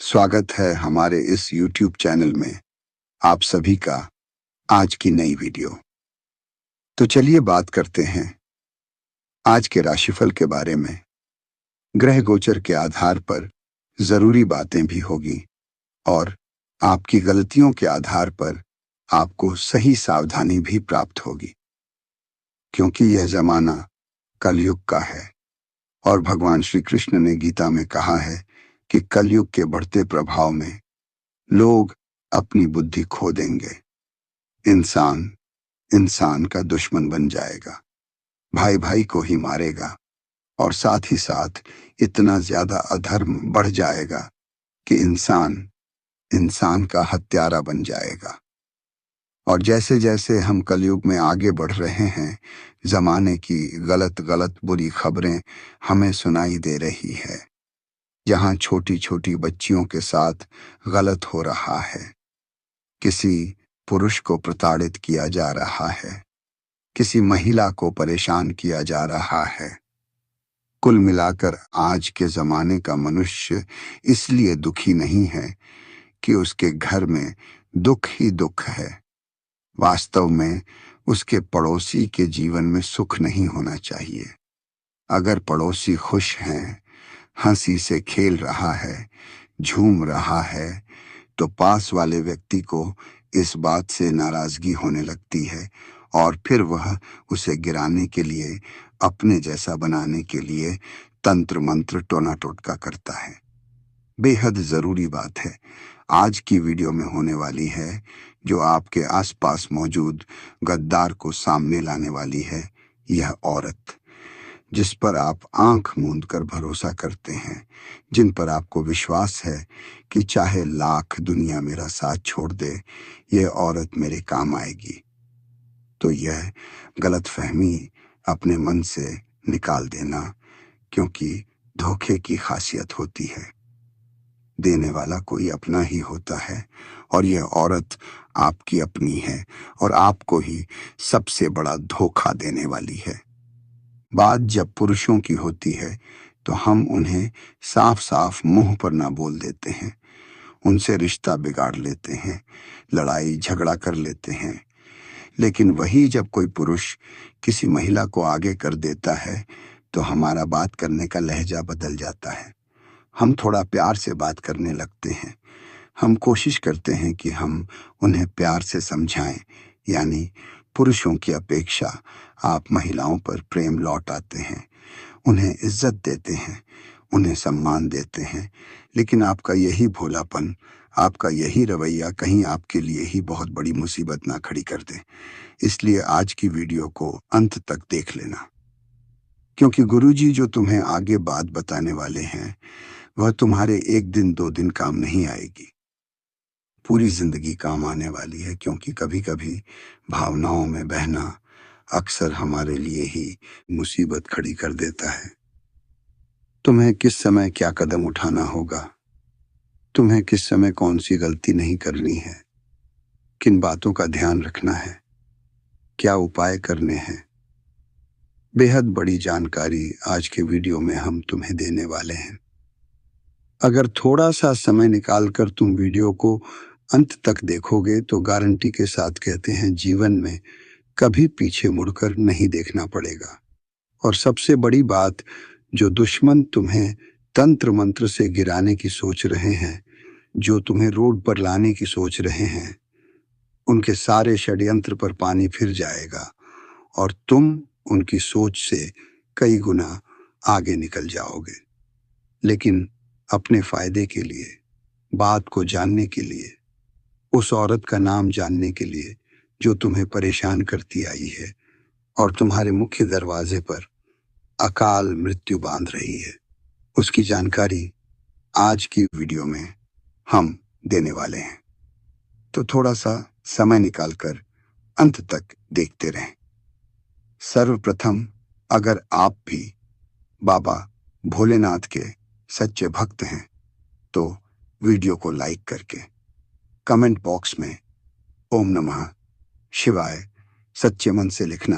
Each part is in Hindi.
स्वागत है हमारे इस YouTube चैनल में आप सभी का आज की नई वीडियो। तो चलिए बात करते हैं आज के राशिफल के बारे में। ग्रह गोचर के आधार पर जरूरी बातें भी होगी और आपकी गलतियों के आधार पर आपको सही सावधानी भी प्राप्त होगी, क्योंकि यह जमाना कलयुग का है और भगवान श्री कृष्ण ने गीता में कहा है कि कलयुग के बढ़ते प्रभाव में लोग अपनी बुद्धि खो देंगे। इंसान इंसान का दुश्मन बन जाएगा, भाई भाई को ही मारेगा और साथ ही साथ इतना ज्यादा अधर्म बढ़ जाएगा कि इंसान इंसान का हत्यारा बन जाएगा। और जैसे जैसे हम कलयुग में आगे बढ़ रहे हैं, जमाने की गलत गलत बुरी खबरें हमें सुनाई दे रही है। जहां छोटी छोटी बच्चियों के साथ गलत हो रहा है, किसी पुरुष को प्रताड़ित किया जा रहा है, किसी महिला को परेशान किया जा रहा है। कुल मिलाकर आज के जमाने का मनुष्य इसलिए दुखी नहीं है कि उसके घर में दुख ही दुख है। वास्तव में उसके पड़ोसी के जीवन में सुख नहीं होना चाहिए। अगर पड़ोसी खुश हैं, हंसी से खेल रहा है, झूम रहा है, तो पास वाले व्यक्ति को इस बात से नाराजगी होने लगती है और फिर वह उसे गिराने के लिए, अपने जैसा बनाने के लिए तंत्र मंत्र टोना टोटका करता है। बेहद जरूरी बात है आज की वीडियो में होने वाली है, जो आपके आसपास मौजूद गद्दार को सामने लाने वाली है। यह औरत जिस पर आप आंख मूंद कर भरोसा करते हैं, जिन पर आपको विश्वास है कि चाहे लाख दुनिया मेरा साथ छोड़ दे, यह औरत मेरे काम आएगी, तो यह गलतफहमी अपने मन से निकाल देना, क्योंकि धोखे की खासियत होती है। देने वाला कोई अपना ही होता है और यह औरत आपकी अपनी है और आपको ही सबसे बड़ा धोखा देने वाली है। बात जब पुरुषों की होती है तो हम उन्हें साफ साफ मुंह पर ना बोल देते हैं, उनसे रिश्ता बिगाड़ लेते हैं, लड़ाई झगड़ा कर लेते हैं। लेकिन वही जब कोई पुरुष किसी महिला को आगे कर देता है तो हमारा बात करने का लहजा बदल जाता है। हम थोड़ा प्यार से बात करने लगते हैं। हम कोशिश करते हैं कि हम उन्हें प्यार से समझाएं, यानी पुरुषों की अपेक्षा आप महिलाओं पर प्रेम लौट आते हैं, उन्हें इज्जत देते हैं, उन्हें सम्मान देते हैं। लेकिन आपका यही भोलापन, आपका यही रवैया कहीं आपके लिए ही बहुत बड़ी मुसीबत ना खड़ी कर दे। इसलिए आज की वीडियो को अंत तक देख लेना, क्योंकि गुरुजी जो तुम्हें आगे बात बताने वाले हैं वह तुम्हारे एक दिन दो दिन काम नहीं आएगी, पूरी जिंदगी काम आने वाली है। क्योंकि कभी कभी भावनाओं में बहना अक्सर हमारे लिए ही मुसीबत खड़ी कर देता है। तुम्हें किस समय क्या कदम उठाना होगा, तुम्हें किस समय कौन सी गलती नहीं करनी है, किन बातों का ध्यान रखना है, क्या उपाय करने हैं, बेहद बड़ी जानकारी आज के वीडियो में हम तुम्हें देने वाले हैं। अगर थोड़ा सा समय निकालकर तुम वीडियो को अंत तक देखोगे तो गारंटी के साथ कहते हैं जीवन में कभी पीछे मुड़कर नहीं देखना पड़ेगा। और सबसे बड़ी बात, जो दुश्मन तुम्हें तंत्र मंत्र से गिराने की सोच रहे हैं, जो तुम्हें रोड पर लाने की सोच रहे हैं, उनके सारे षड्यंत्र पर पानी फिर जाएगा और तुम उनकी सोच से कई गुना आगे निकल जाओगे। लेकिन अपने फायदे के लिए, बात को जानने के लिए, उस औरत का नाम जानने के लिए जो तुम्हें परेशान करती आई है और तुम्हारे मुख्य दरवाजे पर अकाल मृत्यु बांध रही है, उसकी जानकारी आज की वीडियो में हम देने वाले हैं। तो थोड़ा सा समय निकालकर अंत तक देखते रहें। सर्वप्रथम, अगर आप भी बाबा भोलेनाथ के सच्चे भक्त हैं तो वीडियो को लाइक करके कमेंट बॉक्स में ओम नमः शिवाय सच्चे मन से लिखना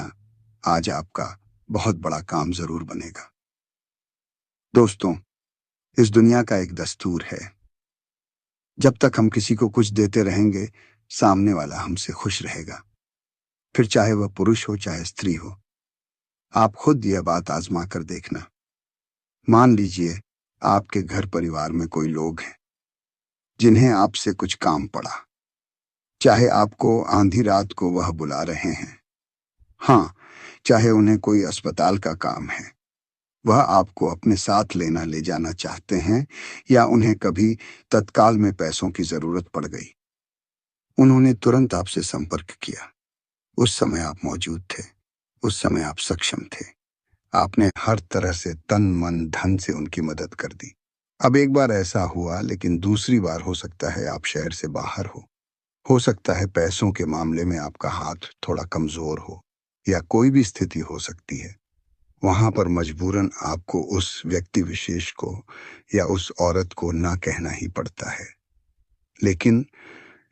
आज आपका बहुत बड़ा काम जरूर बनेगा। दोस्तों, इस दुनिया का एक दस्तूर है, जब तक हम किसी को कुछ देते रहेंगे, सामने वाला हमसे खुश रहेगा, फिर चाहे वह पुरुष हो चाहे स्त्री हो। आप खुद यह बात आजमा कर देखना। मान लीजिए आपके घर परिवार में कोई लोग हैं जिन्हें आपसे कुछ काम पड़ा, चाहे आपको आंधी रात को वह बुला रहे हैं, हाँ, चाहे उन्हें कोई अस्पताल का काम है, वह आपको अपने साथ ले जाना चाहते हैं, या उन्हें कभी तत्काल में पैसों की जरूरत पड़ गई। उन्होंने तुरंत आपसे संपर्क किया। उस समय आप मौजूद थे, उस समय आप सक्षम थे। आपने हर तरह से तन मन धन से उनकी मदद कर दी। अब एक बार ऐसा हुआ, लेकिन दूसरी बार हो सकता है आप शहर से बाहर हो सकता है पैसों के मामले में आपका हाथ थोड़ा कमजोर हो, या कोई भी स्थिति हो सकती है। वहां पर मजबूरन आपको उस व्यक्ति विशेष को या उस औरत को ना कहना ही पड़ता है। लेकिन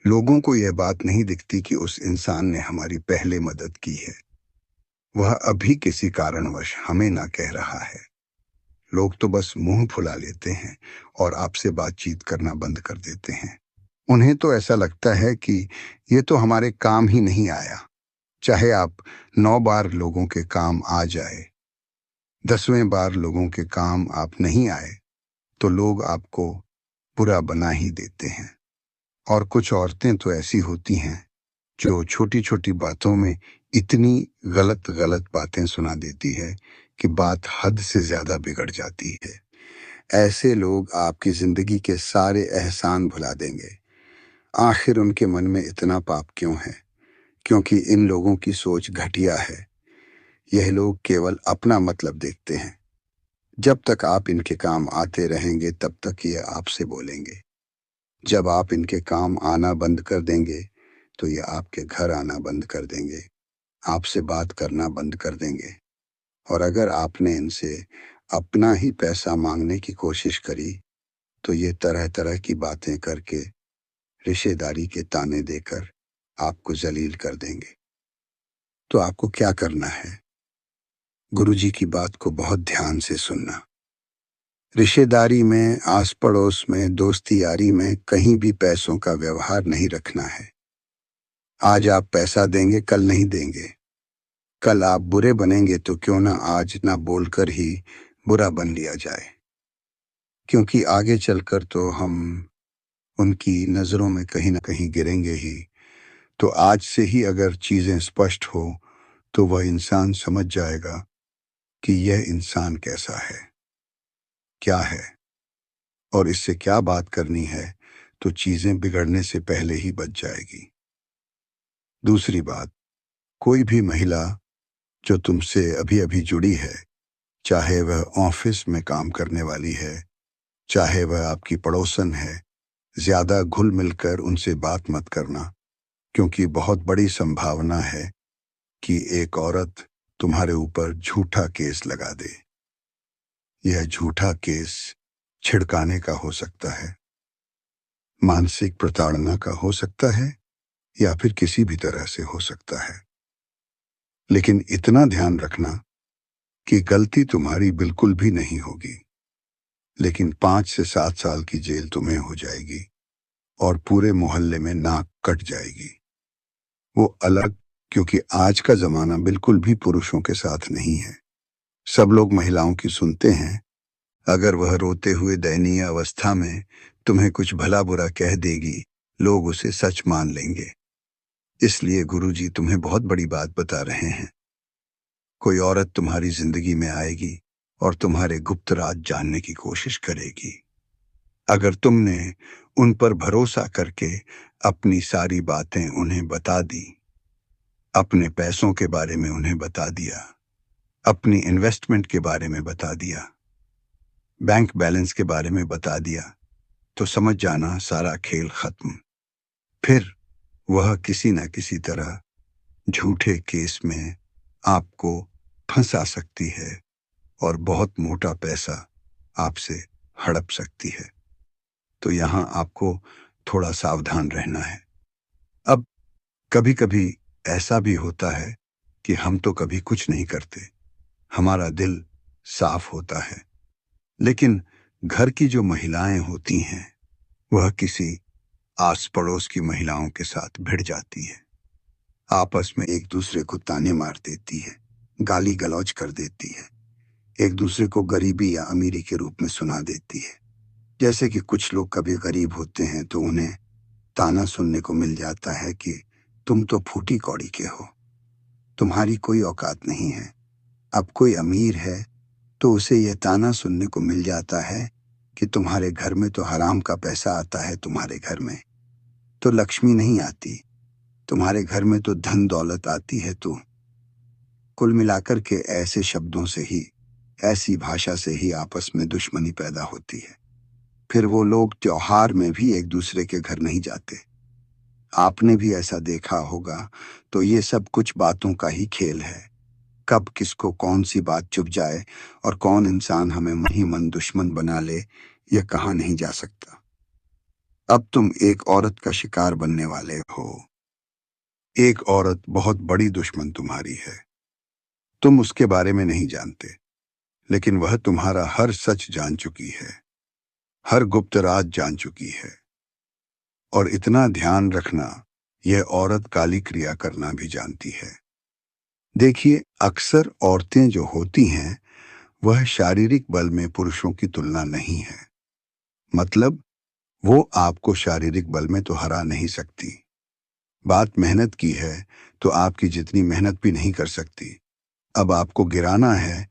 लोगों को यह बात नहीं दिखती कि उस इंसान ने हमारी पहले मदद की है, वह अभी किसी कारणवश हमें ना कह रहा है। लोग तो बस मुंह फुला लेते हैं और आपसे बातचीत करना बंद कर देते हैं। उन्हें तो ऐसा लगता है कि ये तो हमारे काम ही नहीं आया। चाहे आप 9 बार लोगों के काम आ जाए, 10वें बार लोगों के काम आप नहीं आए, तो लोग आपको बुरा बना ही देते हैं। और कुछ औरतें तो ऐसी होती हैं जो छोटी छोटी बातों में इतनी गलत गलत बातें सुना देती है कि बात हद से ज्यादा बिगड़ जाती है। ऐसे लोग आपकी जिंदगी के सारे एहसान भुला देंगे। आखिर उनके मन में इतना पाप क्यों है? क्योंकि इन लोगों की सोच घटिया है। यह लोग केवल अपना मतलब देखते हैं। जब तक आप इनके काम आते रहेंगे तब तक ये आपसे बोलेंगे। जब आप इनके काम आना बंद कर देंगे तो ये आपके घर आना बंद कर देंगे, आपसे बात करना बंद कर देंगे। और अगर आपने इनसे अपना ही पैसा मांगने की कोशिश करी तो ये तरह तरह की बातें करके, रिश्तेदारी के ताने देकर आपको जलील कर देंगे। तो आपको क्या करना है? गुरुजी की बात को बहुत ध्यान से सुनना। रिश्तेदारी में, आस पड़ोस में, दोस्ती यारी में कहीं भी पैसों का व्यवहार नहीं रखना है। आज आप पैसा देंगे, कल नहीं देंगे। कल आप बुरे बनेंगे तो क्यों ना आज ना बोलकर ही बुरा बन लिया जाए, क्योंकि आगे चलकर तो हम उनकी नजरों में कहीं ना कहीं गिरेंगे ही। तो आज से ही अगर चीजें स्पष्ट हो तो वह इंसान समझ जाएगा कि यह इंसान कैसा है, क्या है, और इससे क्या बात करनी है, तो चीजें बिगड़ने से पहले ही बच जाएगी। दूसरी बात, कोई भी महिला जो तुमसे अभी अभी जुड़ी है, चाहे वह ऑफिस में काम करने वाली है, चाहे वह आपकी पड़ोसन है, ज्यादा घुल मिलकर उनसे बात मत करना, क्योंकि बहुत बड़ी संभावना है कि एक औरत तुम्हारे ऊपर झूठा केस लगा दे। यह झूठा केस छिड़काने का हो सकता है, मानसिक प्रताड़ना का हो सकता है, या फिर किसी भी तरह से हो सकता है। लेकिन इतना ध्यान रखना कि गलती तुम्हारी बिल्कुल भी नहीं होगी, लेकिन 5 से 7 साल की जेल तुम्हें हो जाएगी और पूरे मोहल्ले में नाक कट जाएगी। वो अलग, क्योंकि आज का जमाना बिल्कुल भी पुरुषों के साथ नहीं है। सब लोग महिलाओं की सुनते हैं। अगर वह रोते हुए दयनीय अवस्था में तुम्हें कुछ भला बुरा कह देगी, लोग उसे सच मान लेंगे। इसलिए गुरुजी तुम्हें बहुत बड़ी बात बता रहे हैं। कोई औरत तुम्हारी जिंदगी में आएगी और तुम्हारे गुप्त राज जानने की कोशिश करेगी। अगर तुमने उन पर भरोसा करके अपनी सारी बातें उन्हें बता दी, अपने पैसों के बारे में उन्हें बता दिया, अपनी इन्वेस्टमेंट के बारे में बता दिया, बैंक बैलेंस के बारे में बता दिया, तो समझ जाना सारा खेल खत्म। फिर वह किसी न किसी तरह झूठे केस में आपको फंसा सकती है और बहुत मोटा पैसा आपसे हड़प सकती है। तो यहां आपको थोड़ा सावधान रहना है। अब कभी कभी ऐसा भी होता है कि हम तो कभी कुछ नहीं करते, हमारा दिल साफ होता है, लेकिन घर की जो महिलाएं होती हैं वह किसी आस पड़ोस की महिलाओं के साथ भिड़ जाती है, आपस में एक दूसरे को ताने मार देती है, गाली गलौज कर देती है, एक दूसरे को गरीबी या अमीरी के रूप में सुना देती है। जैसे कि कुछ लोग कभी गरीब होते हैं तो उन्हें ताना सुनने को मिल जाता है कि तुम तो फूटी कौड़ी के हो, तुम्हारी कोई औकात नहीं है। अब कोई अमीर है तो उसे यह ताना सुनने को मिल जाता है कि तुम्हारे घर में तो हराम का पैसा आता है, तुम्हारे घर में तो लक्ष्मी नहीं आती, तुम्हारे घर में तो धन दौलत आती है। तो कुल मिलाकर के ऐसे शब्दों से ही, ऐसी भाषा से ही आपस में दुश्मनी पैदा होती है। फिर वो लोग त्योहार में भी एक दूसरे के घर नहीं जाते। आपने भी ऐसा देखा होगा। तो ये सब कुछ बातों का ही खेल है। कब किसको कौन सी बात चुभ जाए और कौन इंसान हमें मन ही मन दुश्मन बना ले, यह कहा नहीं जा सकता। अब तुम एक औरत का शिकार बनने वाले हो। एक औरत बहुत बड़ी दुश्मन तुम्हारी है। तुम उसके बारे में नहीं जानते, लेकिन वह तुम्हारा हर सच जान चुकी है, हर गुप्त राज जान चुकी है। और इतना ध्यान रखना, यह औरत काली क्रिया करना भी जानती है। देखिए, अक्सर औरतें जो होती हैं वह शारीरिक बल में पुरुषों की तुलना नहीं है। मतलब वो आपको शारीरिक बल में तो हरा नहीं सकती। बात मेहनत की है तो आपकी जितनी मेहनत भी नहीं कर सकती। अब आपको गिराना है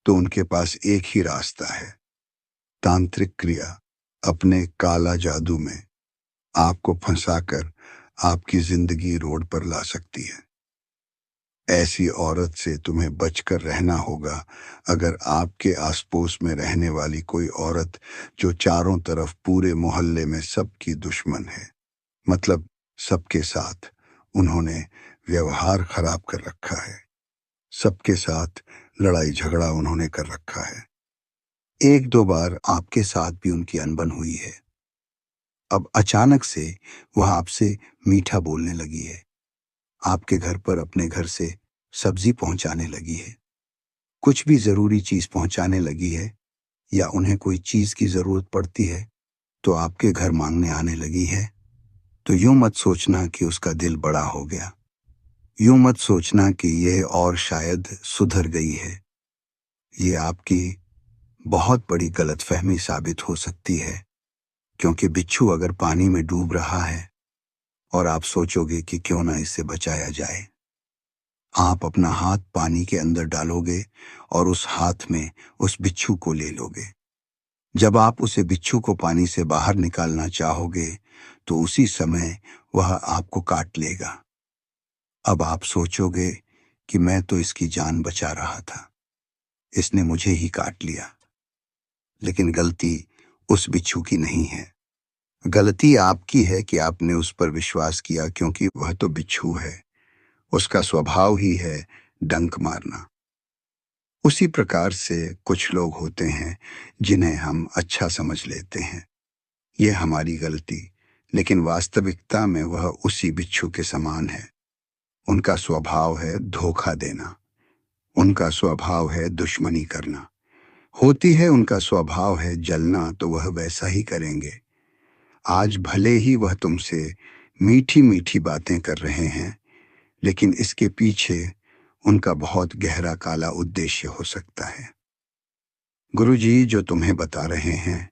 तो उनके पास एक ही रास्ता है, तांत्रिक क्रिया। अपने काला जादू में आपको फंसाकर आपकी जिंदगी रोड पर ला सकती है। ऐसी औरत से तुम्हें बचकर रहना होगा। अगर आपके आसपास में रहने वाली कोई औरत जो चारों तरफ पूरे मोहल्ले में सबकी दुश्मन है, मतलब सबके साथ उन्होंने व्यवहार खराब कर रखा है, सबके साथ लड़ाई झगड़ा उन्होंने कर रखा है, एक दो बार आपके साथ भी उनकी अनबन हुई है, अब अचानक से वह आपसे मीठा बोलने लगी है, आपके घर पर अपने घर से सब्जी पहुंचाने लगी है, कुछ भी जरूरी चीज पहुंचाने लगी है, या उन्हें कोई चीज की जरूरत पड़ती है तो आपके घर मांगने आने लगी है, तो यूं मत सोचना कि उसका दिल बड़ा हो गया। यूं मत सोचना कि यह और शायद सुधर गई है। ये आपकी बहुत बड़ी गलतफहमी साबित हो सकती है, क्योंकि बिच्छू अगर पानी में डूब रहा है और आप सोचोगे कि क्यों ना इससे बचाया जाए, आप अपना हाथ पानी के अंदर डालोगे और उस हाथ में उस बिच्छू को ले लोगे। जब आप उसे बिच्छू को पानी से बाहर निकालना चाहोगे तो उसी समय वह आपको काट लेगा। अब आप सोचोगे कि मैं तो इसकी जान बचा रहा था, इसने मुझे ही काट लिया। लेकिन गलती उस बिच्छू की नहीं है, गलती आपकी है कि आपने उस पर विश्वास किया, क्योंकि वह तो बिच्छू है, उसका स्वभाव ही है डंक मारना। उसी प्रकार से कुछ लोग होते हैं जिन्हें हम अच्छा समझ लेते हैं, यह हमारी गलती, लेकिन वास्तविकता में वह उसी बिच्छू के समान है। उनका स्वभाव है धोखा देना, उनका स्वभाव है दुश्मनी करना, होती है उनका स्वभाव है जलना, तो वह वैसा ही करेंगे। आज भले ही वह तुमसे मीठी मीठी बातें कर रहे हैं, लेकिन इसके पीछे उनका बहुत गहरा काला उद्देश्य हो सकता है। गुरुजी जो तुम्हें बता रहे हैं,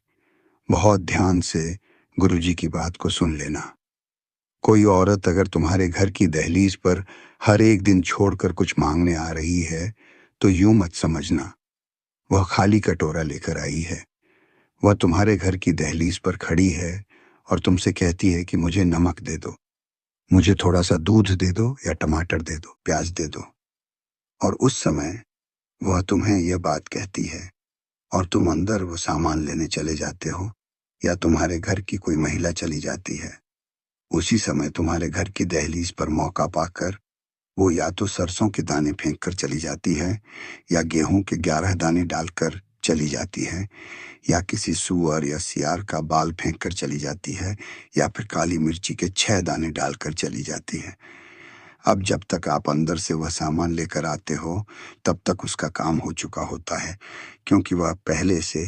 बहुत ध्यान से गुरुजी की बात को सुन लेना। कोई औरत अगर तुम्हारे घर की दहलीज पर हर एक दिन छोड़कर कुछ मांगने आ रही है तो यूं मत समझना वह खाली कटोरा लेकर आई है। वह तुम्हारे घर की दहलीज पर खड़ी है और तुमसे कहती है कि मुझे नमक दे दो, मुझे थोड़ा सा दूध दे दो, या टमाटर दे दो, प्याज दे दो। और उस समय वह तुम्हें यह बात कहती है और तुम अंदर वो सामान लेने चले जाते हो, या तुम्हारे घर की कोई महिला चली जाती है। उसी समय तुम्हारे घर की दहलीज पर मौका पाकर वो या तो सरसों के दाने फेंक कर चली जाती है, या गेहूं के 11 दाने डालकर चली जाती है, या किसी सूअर या सियार का बाल फेंक कर चली जाती है, या फिर काली मिर्ची के 6 दाने डालकर चली जाती है। अब जब तक आप अंदर से वह सामान लेकर आते हो तब तक उसका काम हो चुका होता है, क्योंकि वह पहले से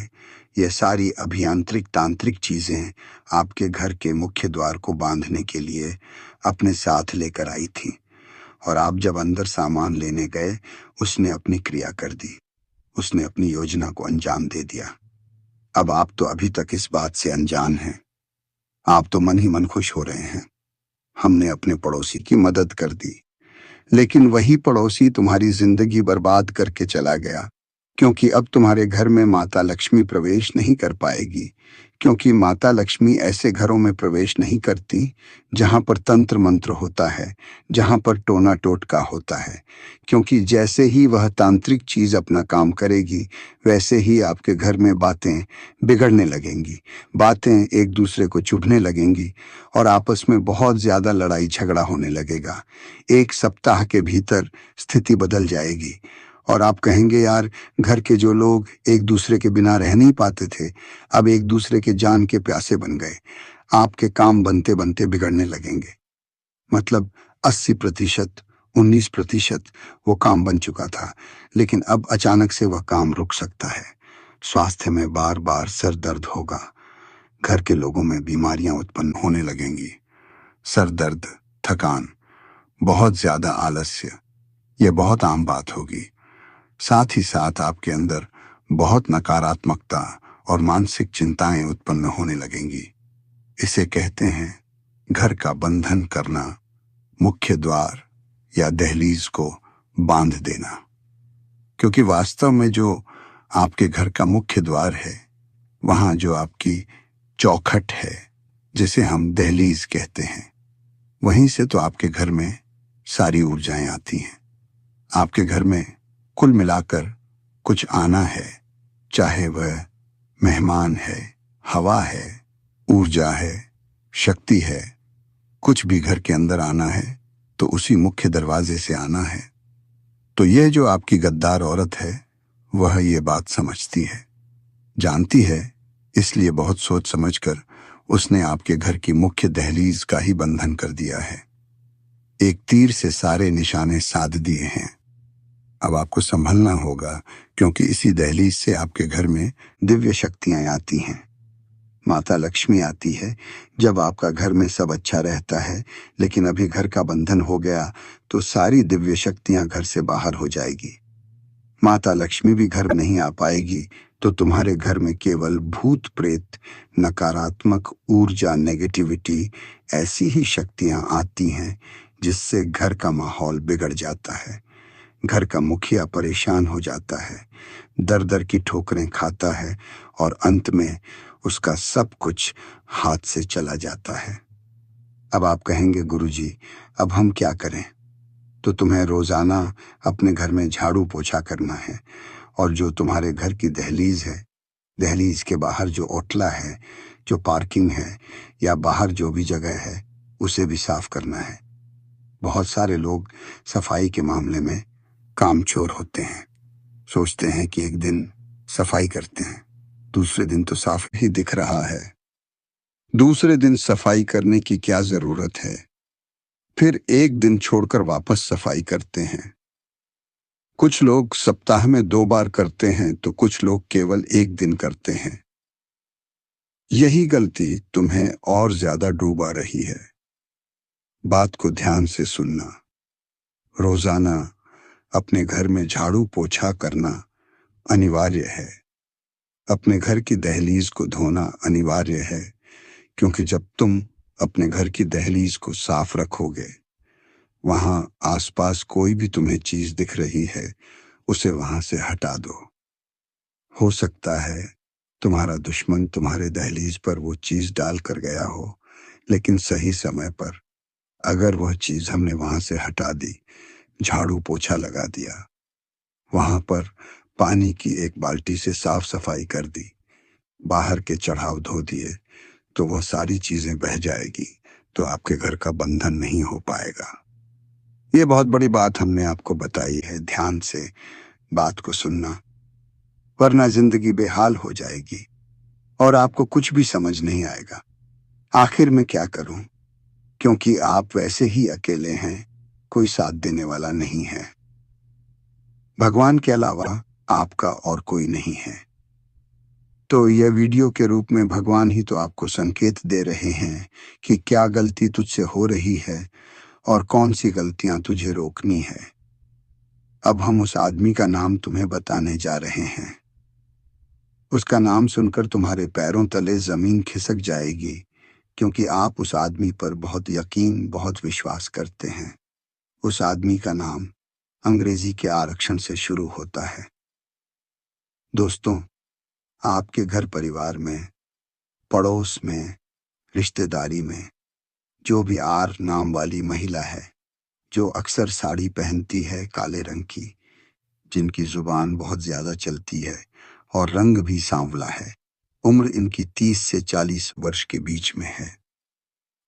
ये सारी अभियांत्रिक तांत्रिक चीजें आपके घर के मुख्य द्वार को बांधने के लिए अपने साथ लेकर आई थी, और आप जब अंदर सामान लेने गए, उसने अपनी क्रिया कर दी। उसने अपनी योजना को अंजाम दे दिया। अब आप तो अभी तक इस बात से अनजान हैं। आप तो मन ही मन खुश हो रहे हैं। हमने अपने पड़ोसी की मदद कर दी, लेकिन वही पड़ोसी तुम्हारी जिंदगी बर्बाद करके चला गया, क्योंकि अब तुम्हारे घर में माता लक्ष्मी प्रवेश नहीं कर पाएगी, क्योंकि माता लक्ष्मी ऐसे घरों में प्रवेश नहीं करती जहां पर तंत्र मंत्र होता है, जहां पर टोना टोटका होता है, क्योंकि जैसे ही वह तांत्रिक चीज अपना काम करेगी, वैसे ही आपके घर में बातें बिगड़ने लगेंगी, बातें एक दूसरे को चुभने लगेंगी और आपस में बहुत ज्यादा लड़ाई झगड़ा होने लगेगा। एक सप्ताह के भीतर स्थिति बदल जाएगी और आप कहेंगे, यार, घर के जो लोग एक दूसरे के बिना रह नहीं पाते थे, अब एक दूसरे के जान के प्यासे बन गए। आपके काम बनते बनते बिगड़ने लगेंगे। मतलब 80%, 19% वो काम बन चुका था, लेकिन अब अचानक से वह काम रुक सकता है। स्वास्थ्य में बार बार सर दर्द होगा। घर के लोगों में बीमारियां उत्पन्न होने लगेंगी। सर दर्द, थकान, बहुत ज्यादा आलस्य, यह बहुत आम बात होगी। साथ ही साथ आपके अंदर बहुत नकारात्मकता और मानसिक चिंताएं उत्पन्न होने लगेंगी। इसे कहते हैं घर का बंधन करना, मुख्य द्वार या दहलीज को बांध देना। क्योंकि वास्तव में जो आपके घर का मुख्य द्वार है, वहां जो आपकी चौखट है, जिसे हम दहलीज कहते हैं, वहीं से तो आपके घर में सारी ऊर्जाएं आती हैं। आपके घर में कुल मिलाकर कुछ आना है, चाहे वह मेहमान है, हवा है, ऊर्जा है, शक्ति है, कुछ भी घर के अंदर आना है तो उसी मुख्य दरवाजे से आना है। तो यह जो आपकी गद्दार औरत है, वह ये बात समझती है, जानती है, इसलिए बहुत सोच समझकर उसने आपके घर की मुख्य दहलीज का ही बंधन कर दिया है। एक तीर से सारे निशाने साध दिए हैं। अब आपको संभलना होगा, क्योंकि इसी दहलीज से आपके घर में दिव्य शक्तियां आती हैं। माता लक्ष्मी आती है जब आपका घर में सब अच्छा रहता है, लेकिन अभी घर का बंधन हो गया तो सारी दिव्य शक्तियां घर से बाहर हो जाएगी। माता लक्ष्मी भी घर नहीं आ पाएगी तो तुम्हारे घर में केवल भूत प्रेत, नकारात्मक ऊर्जा, नेगेटिविटी, ऐसी ही शक्तियां आती हैं जिससे घर का माहौल बिगड़ जाता है। घर का मुखिया परेशान हो जाता है, दर दर की ठोकरें खाता है और अंत में उसका सब कुछ हाथ से चला जाता है। अब आप कहेंगे, गुरुजी, अब हम क्या करें? तो तुम्हें रोजाना अपने घर में झाड़ू पोछा करना है, और जो तुम्हारे घर की दहलीज है, दहलीज के बाहर जो ओटला है, जो पार्किंग है, या बाहर जो भी जगह है, उसे भी साफ करना है। बहुत सारे लोग सफाई के मामले में कामचोर होते हैं। सोचते हैं कि एक दिन सफाई करते हैं, दूसरे दिन तो साफ ही दिख रहा है, दूसरे दिन सफाई करने की क्या जरूरत है, फिर एक दिन छोड़कर वापस सफाई करते हैं। कुछ लोग सप्ताह में 2 बार करते हैं तो कुछ लोग केवल एक दिन करते हैं। यही गलती तुम्हें और ज्यादा डूबा रही है। बात को ध्यान से सुनना। रोजाना अपने घर में झाड़ू पोछा करना अनिवार्य है। अपने घर की दहलीज को धोना अनिवार्य है, क्योंकि जब तुम अपने घर की दहलीज को साफ रखोगे, वहां आसपास कोई भी तुम्हें चीज दिख रही है, उसे वहां से हटा दो। हो सकता है तुम्हारा दुश्मन तुम्हारे दहलीज पर वो चीज डाल कर गया हो, लेकिन सही समय पर अगर वह चीज हमने वहां से हटा दी, झाड़ू पोछा लगा दिया, वहां पर पानी की एक बाल्टी से साफ सफाई कर दी, बाहर के चढ़ाव धो दिए, तो वह सारी चीजें बह जाएगी, तो आपके घर का बंधन नहीं हो पाएगा। ये बहुत बड़ी बात हमने आपको बताई है। ध्यान से बात को सुनना, वरना जिंदगी बेहाल हो जाएगी और आपको कुछ भी समझ नहीं आएगा। आखिर में क्या करूं? क्योंकि आप वैसे ही अकेले हैं, कोई साथ देने वाला नहीं है। भगवान के अलावा आपका और कोई नहीं है। तो यह वीडियो के रूप में भगवान ही तो आपको संकेत दे रहे हैं कि क्या गलती तुझसे हो रही है और कौन सी गलतियां तुझे रोकनी है। अब हम उस आदमी का नाम तुम्हें बताने जा रहे हैं। उसका नाम सुनकर तुम्हारे पैरों तले जमीन खिसक जाएगी, क्योंकि आप उस आदमी पर बहुत यकीन, बहुत विश्वास करते हैं। उस आदमी का नाम अंग्रेजी के आरक्षण से शुरू होता है। दोस्तों, आपके घर परिवार में, पड़ोस में, रिश्तेदारी में जो भी आर नाम वाली महिला है, जो अक्सर साड़ी पहनती है काले रंग की, जिनकी जुबान बहुत ज्यादा चलती है और रंग भी सांवला है, उम्र इनकी 30 से 40 वर्ष के बीच में है।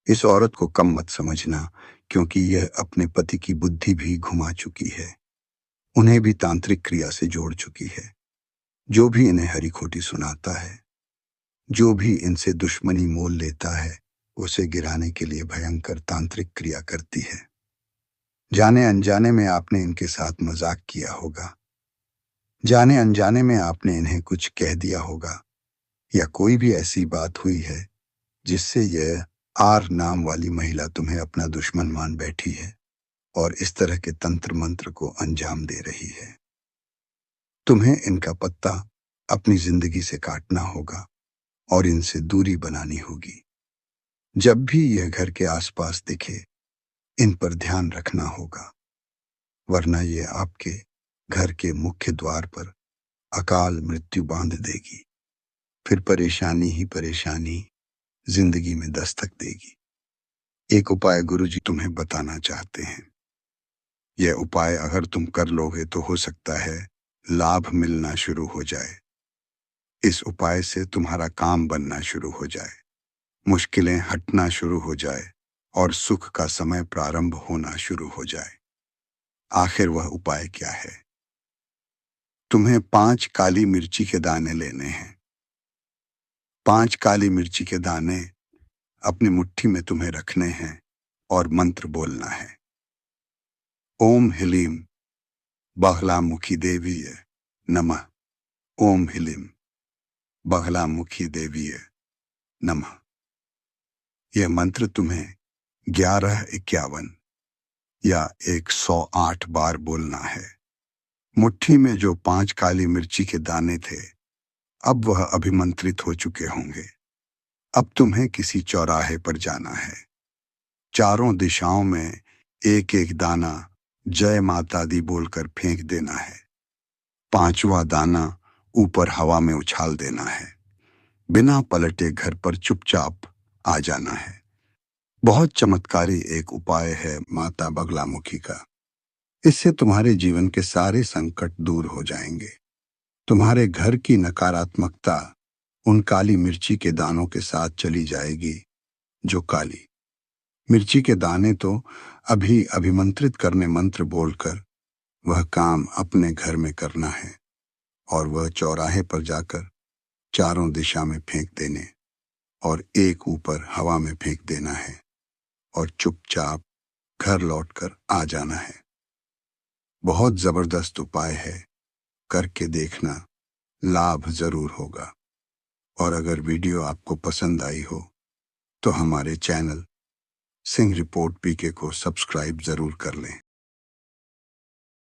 इस औरत को कम मत समझना, क्योंकि यह अपने पति की बुद्धि भी घुमा चुकी है, उन्हें भी तांत्रिक क्रिया से जोड़ चुकी है। जो भी इन्हें हरी खोटी सुनाता है, जो भी इनसे दुश्मनी मोल लेता है, उसे गिराने के लिए भयंकर तांत्रिक क्रिया करती है। जाने अनजाने में आपने इनके साथ मजाक किया होगा, जाने अनजाने में आपने इन्हें कुछ कह दिया होगा, या कोई भी ऐसी बात हुई है जिससे यह आर नाम वाली महिला तुम्हें अपना दुश्मन मान बैठी है और इस तरह के तंत्र मंत्र को अंजाम दे रही है। तुम्हें इनका पत्ता अपनी जिंदगी से काटना होगा और इनसे दूरी बनानी होगी। जब भी यह घर के आसपास दिखे, इन पर ध्यान रखना होगा, वरना यह आपके घर के मुख्य द्वार पर अकाल मृत्यु बांध देगी। फिर परेशानी ही परेशानी जिंदगी में दस्तक देगी। एक उपाय गुरुजी तुम्हें बताना चाहते हैं। यह उपाय अगर तुम कर लोगे तो हो सकता है लाभ मिलना शुरू हो जाए। इस उपाय से तुम्हारा काम बनना शुरू हो जाए, मुश्किलें हटना शुरू हो जाए और सुख का समय प्रारंभ होना शुरू हो जाए। आखिर वह उपाय क्या है? तुम्हें 5 काली मिर्ची के दाने लेने हैं। 5 काली मिर्ची के दाने अपनी मुट्ठी में तुम्हें रखने हैं और मंत्र बोलना है। ओम ह्लीम बगलामुखी देवीय नमः। ओम ह्लीम बगलामुखी देवीय नमः। यह मंत्र तुम्हें 1151 या 108 बार बोलना है। मुट्ठी में जो 5 काली मिर्ची के दाने थे, अब वह अभिमंत्रित हो चुके होंगे। अब तुम्हें किसी चौराहे पर जाना है। चारों दिशाओं में एक एक दाना जय माता दी बोलकर फेंक देना है। 5वां दाना ऊपर हवा में उछाल देना है। बिना पलटे घर पर चुपचाप आ जाना है। बहुत चमत्कारी एक उपाय है माता बगलामुखी का। इससे तुम्हारे जीवन के सारे संकट दूर हो जाएंगे। तुम्हारे घर की नकारात्मकता उन काली मिर्ची के दानों के साथ चली जाएगी। जो काली मिर्ची के दाने तो अभी अभिमंत्रित करने मंत्र बोलकर वह काम अपने घर में करना है और वह चौराहे पर जाकर चारों दिशा में फेंक देने और एक ऊपर हवा में फेंक देना है और चुपचाप घर लौटकर आ जाना है। बहुत जबरदस्त उपाय है, करके देखना, लाभ जरूर होगा। और अगर वीडियो आपको पसंद आई हो तो हमारे चैनल सिंह रिपोर्ट पीके को सब्सक्राइब जरूर कर लें।